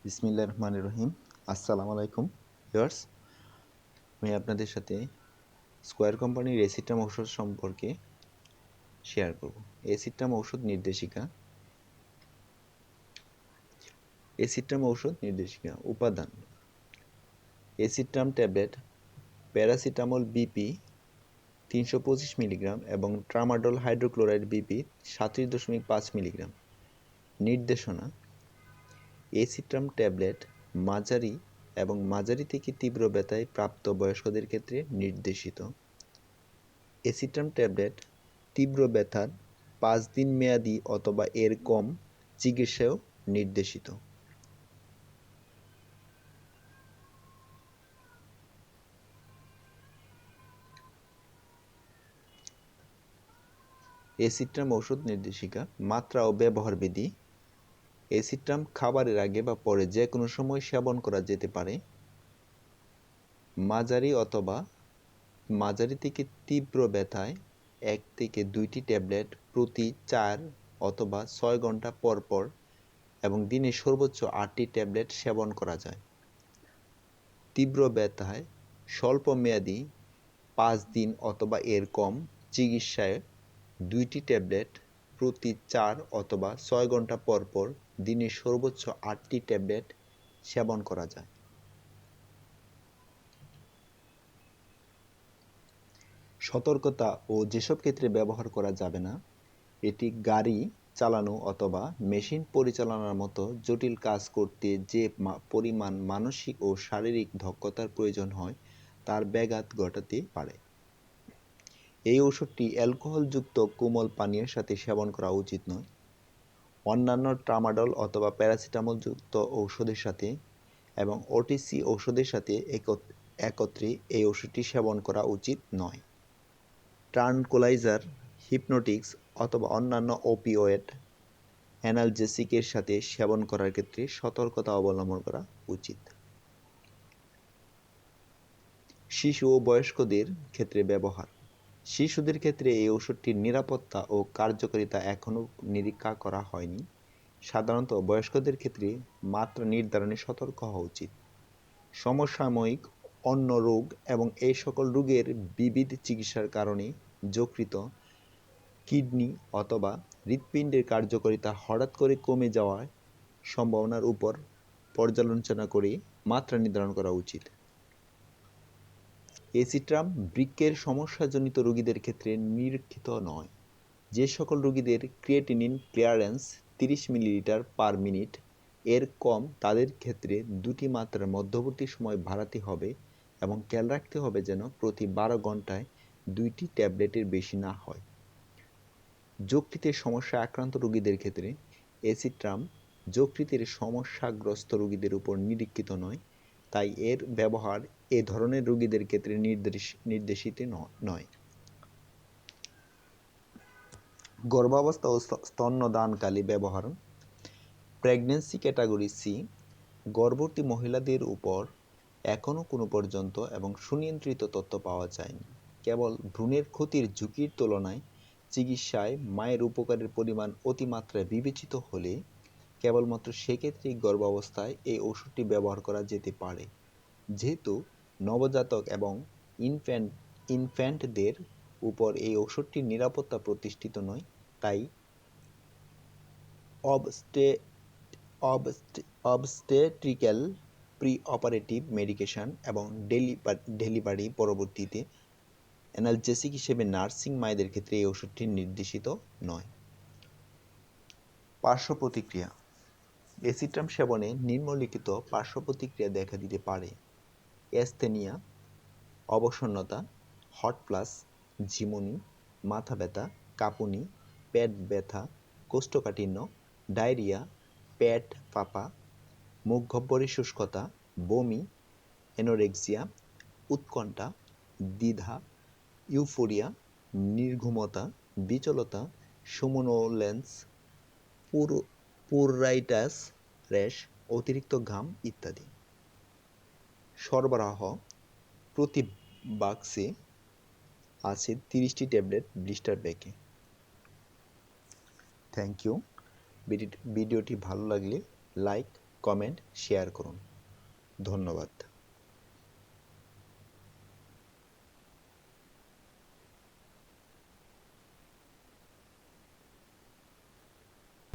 বিসমিল্লাহির রহমানির রহিম। আসসালামু আলাইকুম ভিউয়ার্স। আমি আপনাদের সাথে স্কয়ার কোম্পানির এসিট্রাম ঔষধ সম্পর্কে শেয়ার করব। এসিট্রাম ঔষধ নির্দেশিকা। এসিট্রাম ঔষধ নির্দেশিকা উপাদান: এসিট্রাম ট্যাবলেট, প্যারাসিটামল বিপি 325 মিলিগ্রাম এবং ট্রামাডল হাইড্রোক্লোরাইড বিপি 37.5 মিলিগ্রাম। নির্দেশনা: এসিট্রাম ট্যাবলেট মাঝারি এবং মাঝারি থেকে তীব্র ব্যথায় প্রাপ্ত বয়স্কদের ক্ষেত্রে নির্দেশিত। এসিট্রাম ট্যাবলেট তীব্র ব্যথার 5 দিন মেয়াদি অথবা এর কম চিকিৎসায়ও নির্দেশিত। এসিট্রাম ঔষধ নির্দেশিকা। মাত্রা ও ব্যবহার বিধি: এসিট্রাম খাবারের আগে বা পরে যে কোনো সময় সেবন করা যেতে পারে। মাঝারি থেকে তীব্র ব্যথায় 1 থেকে 2টি ট্যাবলেট প্রতি 4 অথবা 6 ঘন্টা পর পর এবং দিনে সর্বোচ্চ 8টি ট্যাবলেট সেবন করা যায়। তীব্র ব্যথায় স্বল্প মেয়াদি 5 দিন অথবা এর কম চিকিৎসায় 2টি ট্যাবলেট প্রতি 4 অথবা 6 ঘন্টা পর পর দিনে সর্বোচ্চ 8টি ট্যাবলেট সেবন করা যায়। সতর্কতা ও যেসব ক্ষেত্রে ব্যবহার করা যাবে না: এটি গাড়ি চালানো অথবা মেশিন পরিচালনার মতো জটিল কাজ করতে যে পরিমাণ মানসিক ও শারীরিক দক্ষতার প্রয়োজন হয় তার ব্যাঘাত ঘটাতে পারে। এই ওষুধটি অ্যালকোহলযুক্ত কোমল পানীয়ের সাথে সেবন করা উচিত নয়। অন্যান্য ট্রামাডল অথবা প্যারাসিটামলযুক্ত ঔষধের সাথে এবং ওটিসি ঔষধের সাথে একত্রে এই ওষুধটি সেবন করা উচিত নয়। ট্রানকুলাইজার, হিপনোটিক্স অথবা অন্যান্য ওপিওয়েড অ্যানালজেসিকের সাথে সেবন করার ক্ষেত্রে সতর্কতা অবলম্বন করা উচিত। শিশু ও বয়স্কদের ক্ষেত্রে ব্যবহার: শিশুদের ক্ষেত্রে এই ওষুধটির নিরাপত্তা ও কার্যকারিতা এখনও নিরীক্ষা করা হয়নি। সাধারণত বয়স্কদের ক্ষেত্রে মাত্রা নির্ধারণে সতর্ক হওয়া উচিত। সমসাময়িক অন্য রোগ এবং এই সকল রোগের বিবিধ চিকিৎসার কারণে যকৃত, কিডনি অথবা হৃৎপিণ্ডের কার্যকারিতা হঠাৎ করে কমে যাওয়ার সম্ভাবনার উপর পর্যালোচনা করে মাত্রা নির্ধারণ করা উচিত। এসিট্রাম বৃক্কের সমস্যাজনিত রোগীদের ক্ষেত্রে নিরীক্ষিত নয়। যে সকল রোগীদের creatinine clearance 30 millilitre per minute এর কম তাদের ক্ষেত্রে 2টি মাত্রার মধ্যবর্তী সময় বাড়াতে হবে এবং খেয়াল রাখতে হবে যেন প্রতি 12 ঘন্টায় 2টি ট্যাবলেটের বেশি না হয়। যকৃতের সমস্যায় আক্রান্ত রোগীদের ক্ষেত্রে এসিট্রাম যকৃতের সমস্যাগ্রস্ত রোগীদের উপর নিরীক্ষিত নয়, তাই এর ব্যবহার এ ধরনের রোগীদের ক্ষেত্রে নির্দেশিত নয়। গর্ভাবস্থা ও স্তন্যদানকালে ব্যবহার: প্রেগন্যান্সি ক্যাটাগরি সি গর্ভবতী মহিলাদের উপর এখনও কোনো পর্যন্ত এবং সুনিয়ন্ত্রিত তথ্য পাওয়া যায়নি। কেবল ভ্রূণের ক্ষতির ঝুঁকির তুলনায় চিকিৎসায় মায়ের উপকারের পরিমাণ অতিমাত্রায় বিবেচিত হলে কেবলমাত্র সেক্ষেত্রেই গর্ভাবস্থায় এই ওষুধটি ব্যবহার করা যেতে পারে। যেহেতু নবজাতক এবং ইনফ্যান্টদের উপর এই ওষুধটির নিরাপত্তা প্রতিষ্ঠিত নয়, তাই অবস্টেট্রিক্যাল প্রি-অপারেটিভ মেডিকেশন এবং ডেলিভারি পরবর্তীতে অ্যানালজেসিক হিসেবে নার্সিং মায়েদের ক্ষেত্রে এই ওষুধটি নির্দেশিত নয়। পার্শ্ব প্রতিক্রিয়া: এসিট্রাম সেবনে নিম্নলিখিত পার্শ্ব প্রতিক্রিয়া দেখা দিতে পারে: অ্যাসথেনিয়া, অবসন্নতা, হট ফ্লাশ, ঝিমুনি, মাথা ব্যথা, কাঁপুনি, পেট ব্যথা, কোষ্ঠকাঠিন্য, ডায়রিয়া, পেট ফাঁপা, মুখ গহ্বরে শুষ্কতা, বমি, অ্যানোরেক্সিয়া, উৎকণ্ঠা, দ্বিধা, ইউফোরিয়া, নির্ঘুমতা, বিচলতা, সোমনোলেন্স, পুররাইটাস র্যাশ, অতিরিক্ত ঘাম ইত্যাদি। সরবরাহ: প্রতি বাক্সে আছে 30টি ট্যাবলেট ব্লিস্টার প্যাকে। Thank you. ভিডিওটি ভালো লাগলে লাইক কমেন্ট, শেয়ার করুন। ধন্যবাদ।